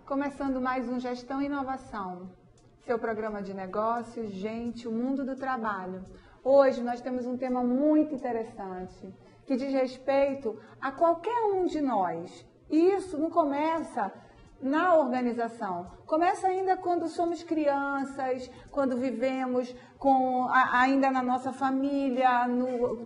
Começando mais um Gestão e Inovação, seu programa de negócios, gente, o mundo do trabalho. Hoje nós temos um tema muito interessante, que diz respeito a qualquer um de nós. E isso não começa na organização, começa ainda quando somos crianças, quando vivemos ainda na nossa família,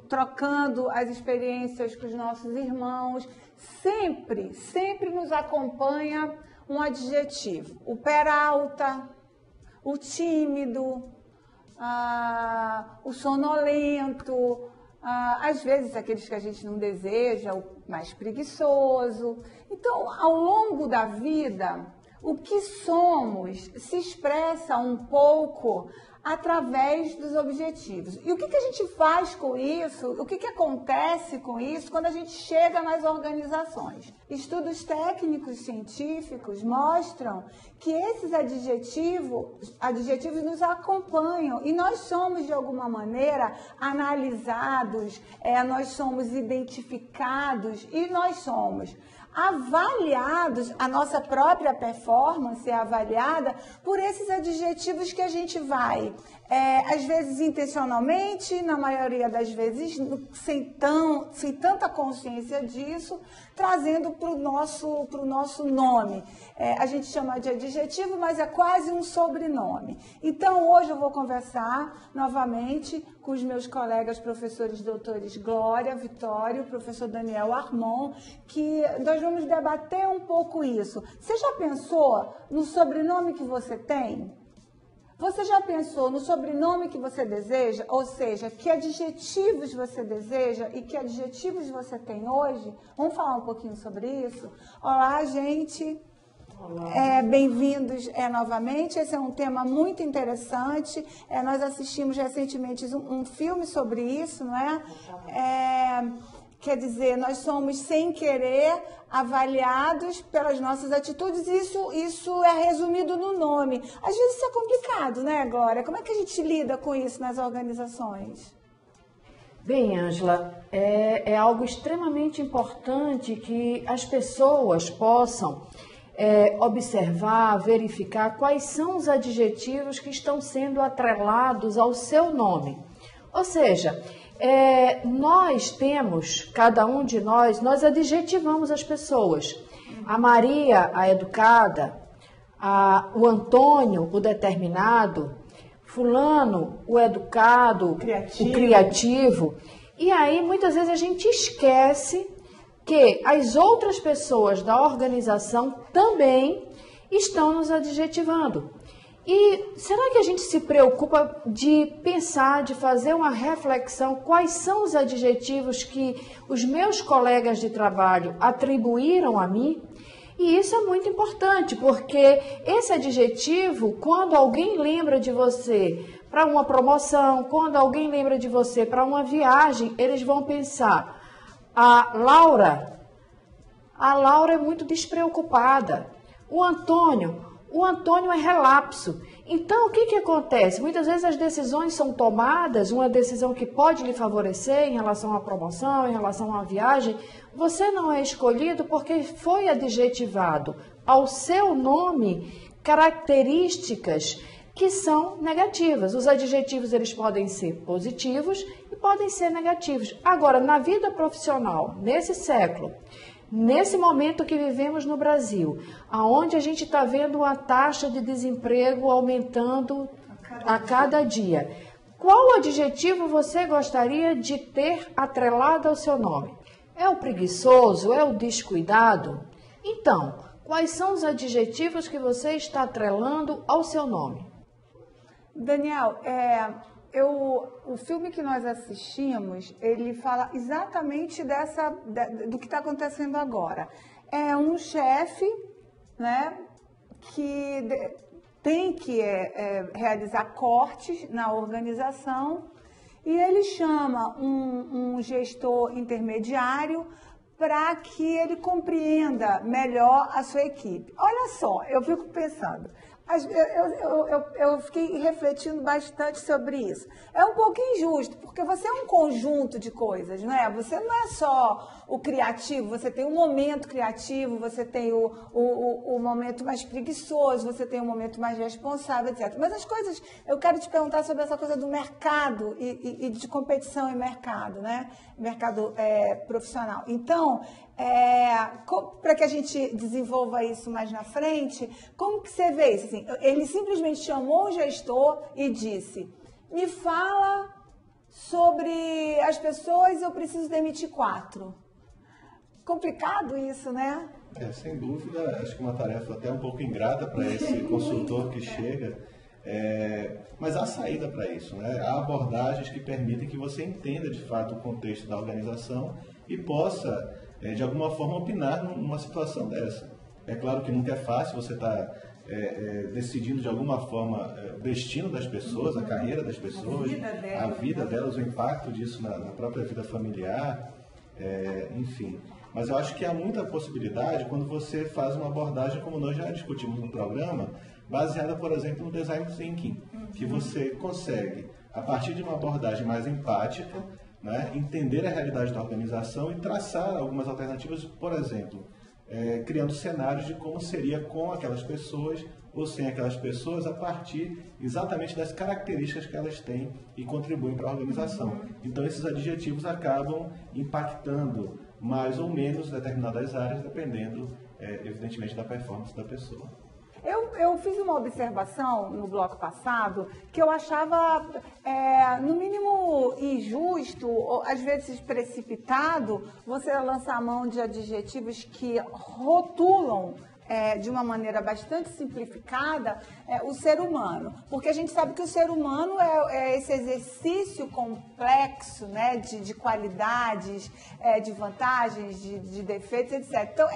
trocando as experiências com os nossos irmãos. Sempre nos acompanha um adjetivo. O peralta, o tímido, o sonolento, às vezes aqueles que a gente não deseja, o mais preguiçoso. Então, ao longo da vida, o que somos se expressa um pouco através dos objetivos. E o que a gente faz com isso? O que acontece com isso quando a gente chega nas organizações? Estudos técnicos científicos mostram que esses adjetivos nos acompanham e nós somos, de alguma maneira, analisados, nós somos identificados e nós somos avaliados, a nossa própria performance é avaliada por esses adjetivos que a gente vai, às vezes intencionalmente, na maioria das vezes sem tanta consciência disso, trazendo para o nosso nome. A gente chama de adjetivo, mas é quase um sobrenome. Então, hoje eu vou conversar novamente com os meus colegas professores doutores Glória, Vitório, professor Daniel Armon, que nós vamos debater um pouco isso. Você já pensou no sobrenome que você tem? Você já pensou no sobrenome que você deseja? Ou seja, que adjetivos você deseja e que adjetivos você tem hoje? Vamos falar um pouquinho sobre isso? Olá, gente. Bem-vindos novamente. Esse é um tema muito interessante. Nós assistimos recentemente um filme sobre isso, não é? Quer dizer, nós somos, sem querer, avaliados pelas nossas atitudes. Isso é resumido no nome. Às vezes isso é complicado, né, Glória? Como é que a gente lida com isso nas organizações? Bem, Ângela, é algo extremamente importante que as pessoas possam observar, verificar quais são os adjetivos que estão sendo atrelados ao seu nome. Ou seja, nós temos, cada um de nós adjetivamos as pessoas. A Maria, a educada, o Antônio, o determinado, fulano, o educado, o criativo. E aí, muitas vezes, a gente esquece que as outras pessoas da organização também estão nos adjetivando. E será que a gente se preocupa de pensar, de fazer uma reflexão, quais são os adjetivos que os meus colegas de trabalho atribuíram a mim? E isso é muito importante, porque esse adjetivo, quando alguém lembra de você para uma promoção, quando alguém lembra de você para uma viagem, eles vão pensar, a Laura é muito despreocupada, o Antônio é relapso. Então, o que acontece? Muitas vezes as decisões são tomadas, uma decisão que pode lhe favorecer em relação à promoção, em relação à viagem, você não é escolhido porque foi adjetivado ao seu nome características que são negativas. Os adjetivos, eles podem ser positivos e podem ser negativos. Agora, na vida profissional, nesse século, nesse momento que vivemos no Brasil, aonde a gente está vendo uma taxa de desemprego aumentando a cada dia, qual adjetivo você gostaria de ter atrelado ao seu nome? É o preguiçoso? É o descuidado? Então, quais são os adjetivos que você está atrelando ao seu nome? Daniel, o filme que nós assistimos, ele fala exatamente do que está acontecendo agora. É um chefe, né, que tem que realizar cortes na organização e ele chama um gestor intermediário para que ele compreenda melhor a sua equipe. Olha só, eu fico pensando, Eu fiquei refletindo bastante sobre isso. É um pouco injusto, porque você é um conjunto de coisas, não é? Você não é só o criativo, você tem um momento criativo, você tem o momento mais preguiçoso, você tem um momento mais responsável, etc. Mas as coisas, eu quero te perguntar sobre essa coisa do mercado e de competição em mercado, né? Mercado profissional. Então, para que a gente desenvolva isso mais na frente, como que você vê isso? Assim, ele simplesmente chamou o gestor e disse, me fala sobre as pessoas, eu preciso demitir 4. Complicado isso, né? Sem dúvida, acho que uma tarefa até um pouco ingrata para esse consultor que chega, mas há saída para isso, né? Há abordagens que permitem que você entenda de fato o contexto da organização e possa, de alguma forma, opinar numa situação dessa. É claro que nunca é fácil, você está decidindo de alguma forma o destino das pessoas, a carreira das pessoas, a vida delas, o impacto disso na própria vida familiar, enfim. Mas eu acho que há muita possibilidade quando você faz uma abordagem, como nós já discutimos no programa, baseada, por exemplo, no design thinking, que você consegue, a partir de uma abordagem mais empática, né, entender a realidade da organização e traçar algumas alternativas, por exemplo, criando cenários de como seria com aquelas pessoas ou sem aquelas pessoas a partir exatamente das características que elas têm e contribuem para a organização. Então, esses adjetivos acabam impactando mais ou menos determinadas áreas, dependendo, evidentemente, da performance da pessoa. Eu fiz uma observação no bloco passado que eu achava, no mínimo, injusto, ou às vezes precipitado, você lançar a mão de adjetivos que rotulam de uma maneira bastante simplificada o ser humano. Porque a gente sabe que o ser humano é esse exercício complexo, né, de qualidades, de vantagens, de defeitos, etc. Então,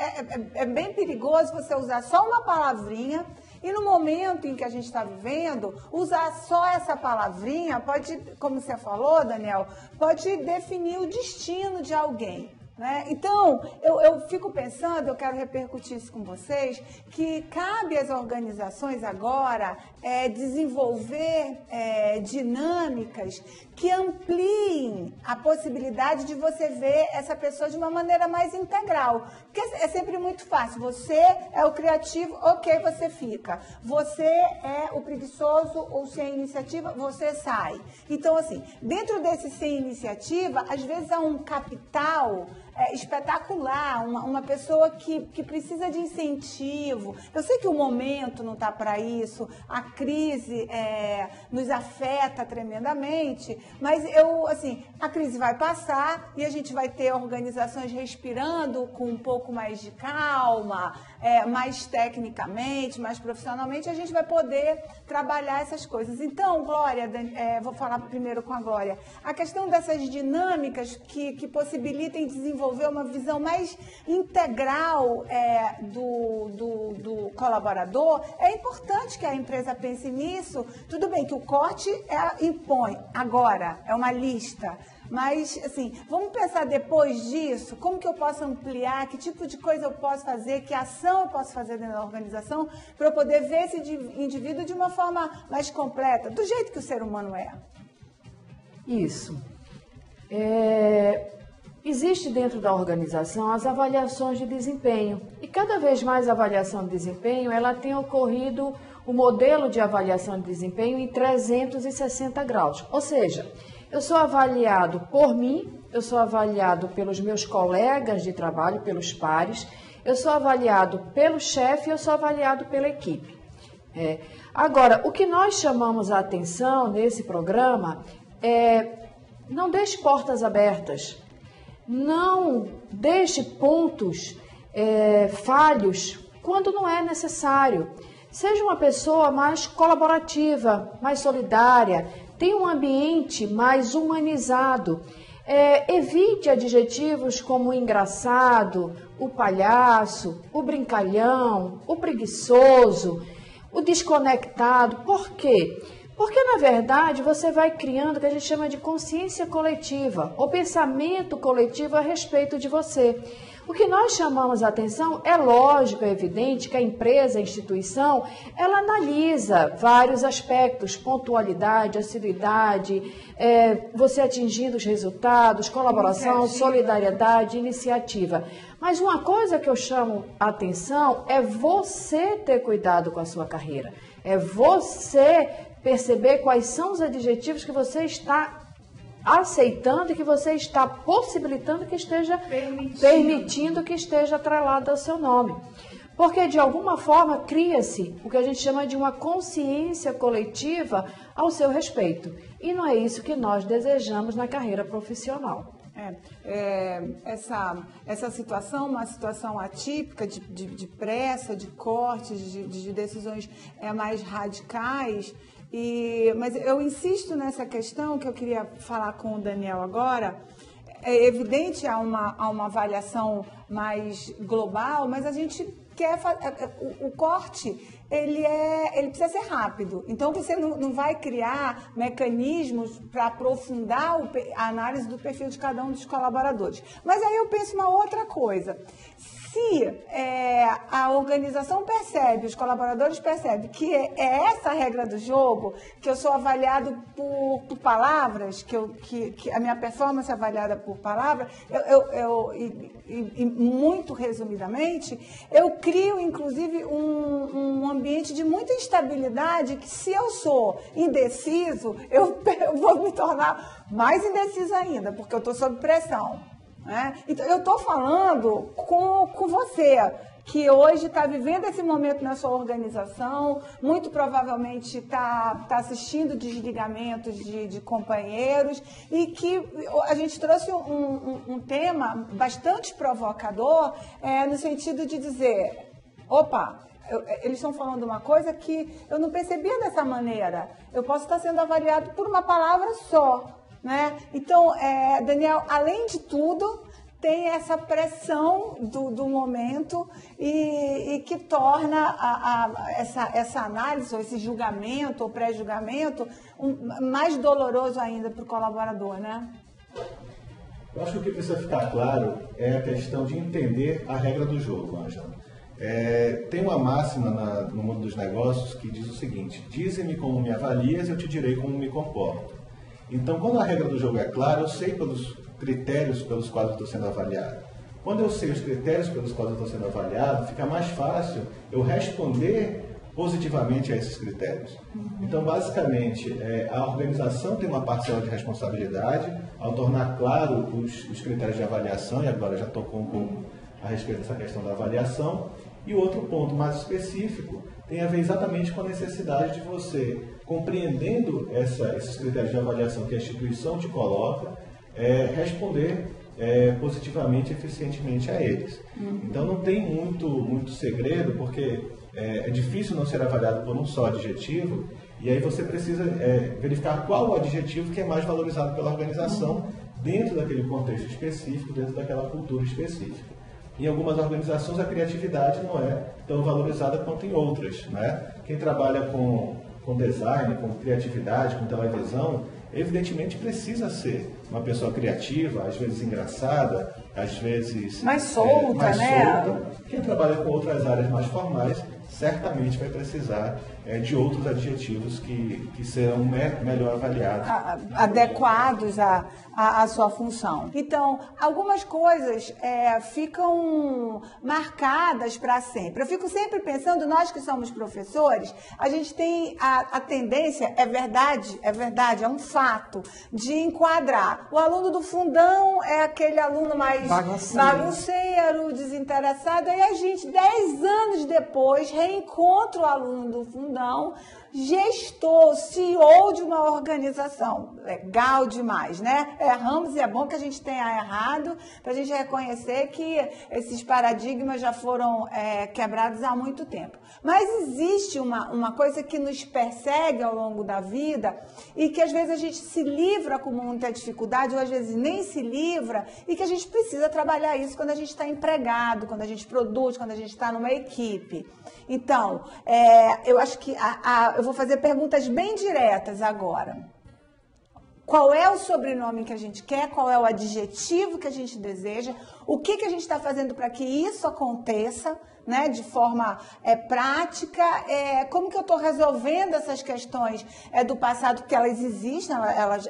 é bem perigoso você usar só uma palavrinha e no momento em que a gente está vivendo, usar só essa palavrinha pode, como você falou, Daniel, pode definir o destino de alguém. Né? Então, eu fico pensando, eu quero repercutir isso com vocês, que cabe às organizações agora desenvolver dinâmicas que ampliem a possibilidade de você ver essa pessoa de uma maneira mais integral. Porque é sempre muito fácil. Você é o criativo, ok, você fica. Você é o preguiçoso ou sem iniciativa, você sai. Então, assim, dentro desse sem iniciativa, às vezes há um capital espetacular, uma pessoa que precisa de incentivo. Eu sei que o momento não está para isso, a crise nos afeta tremendamente, mas a crise vai passar e a gente vai ter organizações respirando com um pouco mais de calma, mais tecnicamente, mais profissionalmente, a gente vai poder trabalhar essas coisas. Então, Glória, vou falar primeiro com a Glória, a questão dessas dinâmicas que possibilitem desenvolver uma visão mais integral do colaborador, é importante que a empresa pense nisso. Tudo bem que o corte impõe, agora é uma lista, mas, assim, vamos pensar depois disso, como que eu posso ampliar, que tipo de coisa eu posso fazer, que ação eu posso fazer dentro da organização para eu poder ver esse indivíduo de uma forma mais completa, do jeito que o ser humano é. Isso. Existe dentro da organização as avaliações de desempenho. E cada vez mais a avaliação de desempenho, ela tem ocorrido o modelo de avaliação de desempenho em 360 graus. Ou seja, eu sou avaliado por mim, eu sou avaliado pelos meus colegas de trabalho, pelos pares, eu sou avaliado pelo chefe, eu sou avaliado pela equipe. Agora, o que nós chamamos a atenção nesse programa não deixe portas abertas. Não deixe pontos falhos quando não é necessário. Seja uma pessoa mais colaborativa, mais solidária, tenha um ambiente mais humanizado. Evite adjetivos como o engraçado, o palhaço, o brincalhão, o preguiçoso, o desconectado. Por quê? Porque, na verdade, você vai criando o que a gente chama de consciência coletiva, ou pensamento coletivo a respeito de você. O que nós chamamos a atenção é lógico, é evidente que a empresa, a instituição, ela analisa vários aspectos, pontualidade, assiduidade, você atingindo os resultados, colaboração, solidariedade, iniciativa. Mas uma coisa que eu chamo a atenção é você ter cuidado com a sua carreira, é você perceber quais são os adjetivos que você está aceitando e que você está possibilitando que esteja permitindo que esteja atrelado ao seu nome. Porque, de alguma forma, cria-se o que a gente chama de uma consciência coletiva ao seu respeito. E não é isso que nós desejamos na carreira profissional. Essa situação, uma situação atípica de pressa, de cortes, de decisões mais radicais. Mas eu insisto nessa questão que eu queria falar com o Daniel agora. É evidente, há uma avaliação mais global, mas a gente quer o corte, ele precisa ser rápido. Então, você não vai criar mecanismos para aprofundar a análise do perfil de cada um dos colaboradores. Mas aí eu penso uma outra coisa. Se a organização percebe, os colaboradores percebem que é essa a regra do jogo, que eu sou avaliado por palavras, que a minha performance é avaliada por palavras, muito resumidamente, eu crio, inclusive, um ambiente de muita instabilidade, que se eu sou indeciso, eu vou me tornar mais indeciso ainda, porque eu estou sob pressão. Então, eu estou falando com você, que hoje está vivendo esse momento na sua organização, muito provavelmente está assistindo desligamentos de companheiros, e que a gente trouxe um tema bastante provocador, no sentido de dizer, opa, eles estão falando uma coisa que eu não percebia dessa maneira, eu posso estar sendo avaliado por uma palavra só. Então, Daniel, além de tudo, tem essa pressão do momento e que torna essa análise, ou esse julgamento ou pré-julgamento mais doloroso ainda para o colaborador, né? Eu acho que o que precisa ficar claro é a questão de entender a regra do jogo, Ângela. Tem uma máxima no mundo dos negócios que diz o seguinte: dize-me como me avalias, eu te direi como me comporto. Então, quando a regra do jogo é clara, eu sei pelos critérios pelos quais eu estou sendo avaliado. Quando eu sei os critérios pelos quais eu estou sendo avaliado, fica mais fácil eu responder positivamente a esses critérios. Então, basicamente, a organização tem uma parcela de responsabilidade ao tornar claro os critérios de avaliação, e agora já tocou um pouco a respeito dessa questão da avaliação. E o outro ponto mais específico tem a ver exatamente com a necessidade de você, compreendendo esses critérios de avaliação que a instituição te coloca, responder positivamente e eficientemente a eles. Então não tem muito segredo, porque é difícil não ser avaliado por um só adjetivo, e aí você precisa verificar qual o adjetivo que é mais valorizado pela organização dentro daquele contexto específico, dentro daquela cultura específica. Em algumas organizações, a criatividade não é tão valorizada quanto em outras, né? Quem trabalha com design, com criatividade, com televisão, evidentemente precisa ser uma pessoa criativa, às vezes engraçada, às vezes mais solta, solta. Quem trabalha com outras áreas mais formais, certamente vai precisar de outros adjetivos que serão melhor avaliados. Adequados à sua função. Então, algumas coisas ficam marcadas para sempre. Eu fico sempre pensando, nós que somos professores, a gente tem a tendência, é verdade, é um fato, de enquadrar. O aluno do fundão é aquele aluno mais bagunceiro, desinteressado, e a gente, 10 anos depois, reencontra o aluno do fundão, gestor, CEO de uma organização. Legal demais, né? Erramos e é bom que a gente tenha errado, para a gente reconhecer que esses paradigmas já foram quebrados há muito tempo. Mas existe uma coisa que nos persegue ao longo da vida e que às vezes a gente se livra com muita dificuldade, ou às vezes nem se livra, e que a gente precisa trabalhar isso quando a gente está empregado, quando a gente produz, quando a gente está numa equipe. Então, eu acho que eu vou fazer perguntas bem diretas agora. Qual é o sobrenome que a gente quer? Qual é o adjetivo que a gente deseja? O que a gente está fazendo para que isso aconteça, né, de forma prática, como que eu estou resolvendo essas questões do passado, que elas existem,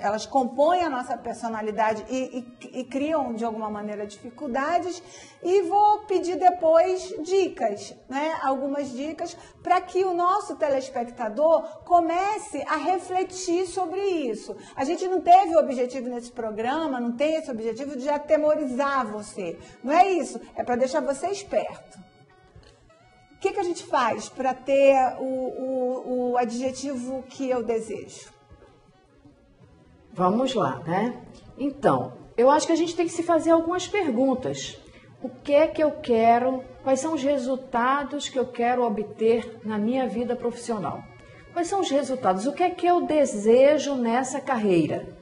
elas compõem a nossa personalidade e criam, de alguma maneira, dificuldades, e vou pedir depois dicas, né, algumas dicas, para que o nosso telespectador comece a refletir sobre isso. A gente não teve o objetivo nesse programa, não tem esse objetivo de atemorizar você, não é isso, é para deixar você esperto. O que a gente faz para ter o adjetivo que eu desejo? Vamos lá, né? Então, eu acho que a gente tem que se fazer algumas perguntas. O que é que eu quero? Quais são os resultados que eu quero obter na minha vida profissional? Quais são os resultados? O que é que eu desejo nessa carreira?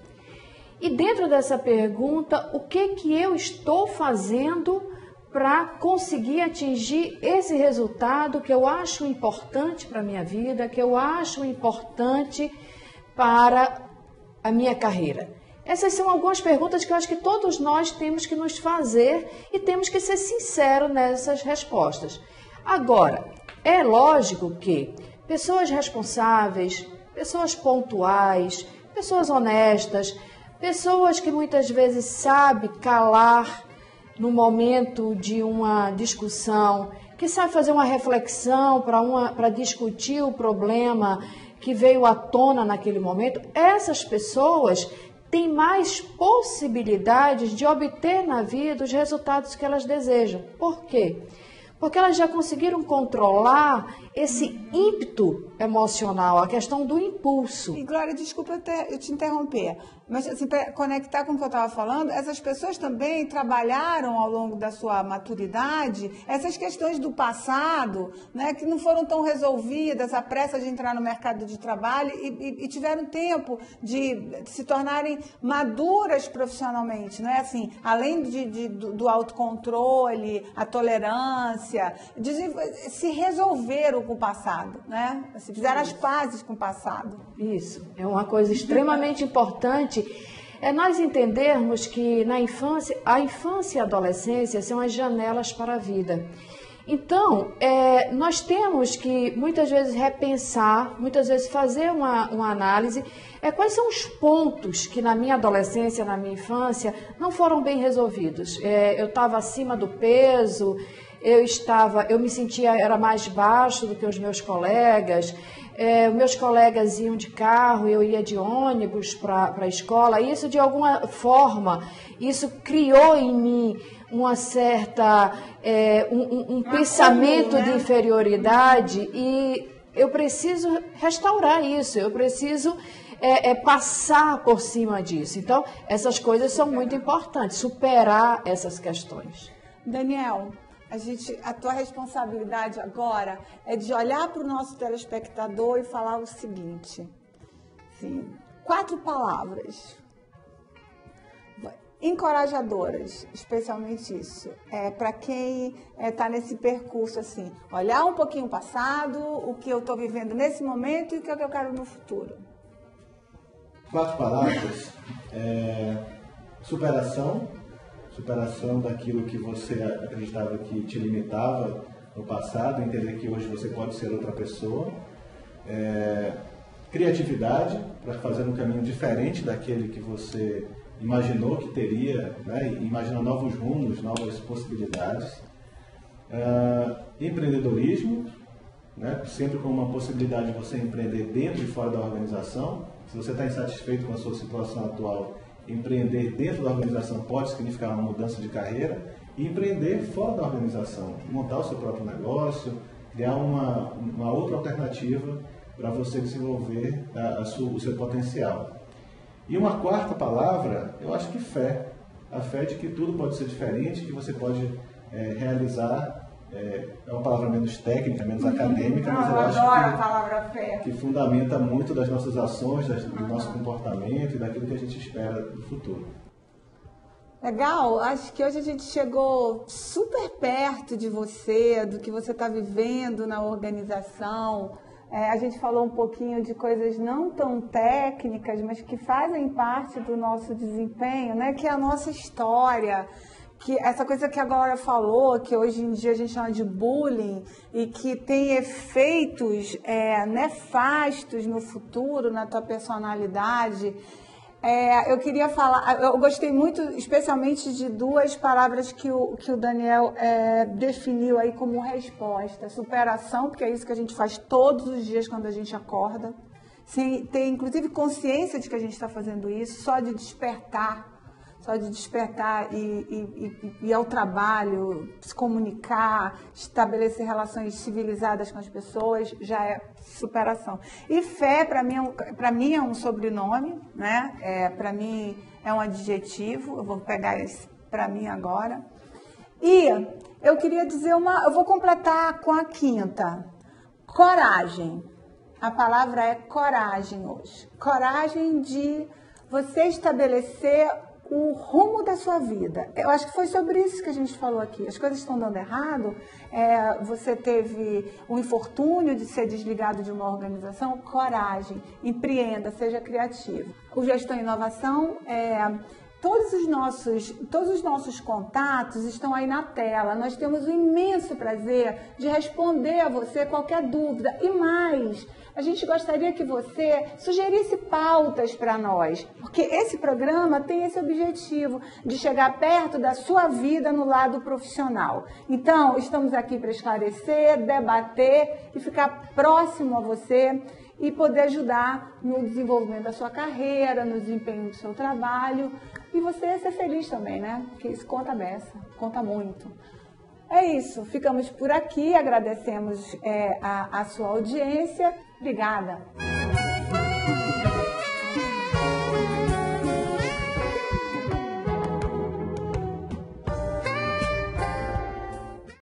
E dentro dessa pergunta, o que é que eu estou fazendo para conseguir atingir esse resultado que eu acho importante para a minha vida, que eu acho importante para a minha carreira? Essas são algumas perguntas que eu acho que todos nós temos que nos fazer e temos que ser sinceros nessas respostas. Agora, é lógico que pessoas responsáveis, pessoas pontuais, pessoas honestas, pessoas que muitas vezes sabem calar no momento de uma discussão, que sabe fazer uma reflexão para discutir o problema que veio à tona naquele momento, essas pessoas têm mais possibilidades de obter na vida os resultados que elas desejam. Por quê? Porque elas já conseguiram controlar esse ímpeto emocional, a questão do impulso. E, Glória, desculpa eu te interromper, mas assim, para conectar com o que eu estava falando, essas pessoas também trabalharam ao longo da sua maturidade essas questões do passado, né, que não foram tão resolvidas, a pressa de entrar no mercado de trabalho e tiveram tempo de se tornarem maduras profissionalmente, não é assim? Além do autocontrole, a tolerância, se resolveram com o passado, né? Se fizeram as pazes com o passado. Isso, é uma coisa extremamente importante, é nós entendermos que na infância, a infância e a adolescência são as janelas para a vida. Então, nós temos que muitas vezes repensar, muitas vezes fazer uma análise, quais são os pontos que na minha adolescência, na minha infância, não foram bem resolvidos. Eu estava acima do peso, eu me sentia, era mais baixo do que os meus colegas, meus colegas iam de carro, eu ia de ônibus para a escola, isso de alguma forma, isso criou em mim uma certa, um pensamento de inferioridade e eu preciso restaurar isso, eu preciso passar por cima disso. Então, essas coisas são muito importantes, superar essas questões. Daniel, a tua responsabilidade agora é de olhar para o nosso telespectador e falar o seguinte, assim, 4 palavras encorajadoras, especialmente isso, para quem está nesse percurso, assim, olhar um pouquinho o passado, o que eu estou vivendo nesse momento e o que eu quero no futuro. 4 palavras, superação daquilo que você acreditava que te limitava no passado, entender que hoje você pode ser outra pessoa, criatividade, para fazer um caminho diferente daquele que você imaginou que teria, né? Imagina novos rumos, novas possibilidades, empreendedorismo, né? Sempre com uma possibilidade de você empreender dentro e fora da organização. Se você está insatisfeito com a sua situação atual, empreender dentro da organização pode significar uma mudança de carreira, e empreender fora da organização, montar o seu próprio negócio, criar uma outra alternativa para você desenvolver o seu potencial. E uma 4ª palavra, eu acho que fé. A fé de que tudo pode ser diferente, que você pode realizar. É uma palavra menos técnica, menos acadêmica, mas eu acho a palavra fé, que fundamenta muito das nossas ações, do nosso comportamento e daquilo que a gente espera do futuro. Legal, acho que hoje a gente chegou super perto de você, do que você está vivendo na organização. A gente falou um pouquinho de coisas não tão técnicas, mas que fazem parte do nosso desempenho, né? Que é a nossa história, que essa coisa que a Glória falou, que hoje em dia a gente chama de bullying e que tem efeitos nefastos no futuro, na tua personalidade. Eu queria falar, eu gostei muito, especialmente de duas palavras que o Daniel definiu aí como resposta. Superação, porque é isso que a gente faz todos os dias quando a gente acorda, sem ter inclusive consciência de que a gente está fazendo isso, só de despertar e ir ao trabalho, se comunicar, estabelecer relações civilizadas com as pessoas, já é superação. E fé, para mim, é um sobrenome, né? Para mim, é um adjetivo. Eu vou pegar esse para mim agora. E eu queria dizer eu vou completar com a quinta. Coragem. A palavra é coragem hoje. Coragem de você estabelecer o rumo da sua vida. Eu acho que foi sobre isso que a gente falou aqui. As coisas estão dando errado, você teve o infortúnio de ser desligado de uma organização, coragem, empreenda, seja criativo. O Gestão e Inovação, todos os nossos contatos estão aí na tela. Nós temos o imenso prazer de responder a você qualquer dúvida. E mais, a gente gostaria que você sugerisse pautas para nós, porque esse programa tem esse objetivo de chegar perto da sua vida no lado profissional. Então, estamos aqui para esclarecer, debater e ficar próximo a você e poder ajudar no desenvolvimento da sua carreira, no desempenho do seu trabalho e você ser feliz também, né? Porque isso conta a beça, conta muito. É isso, ficamos por aqui, agradecemos a sua audiência. Obrigada.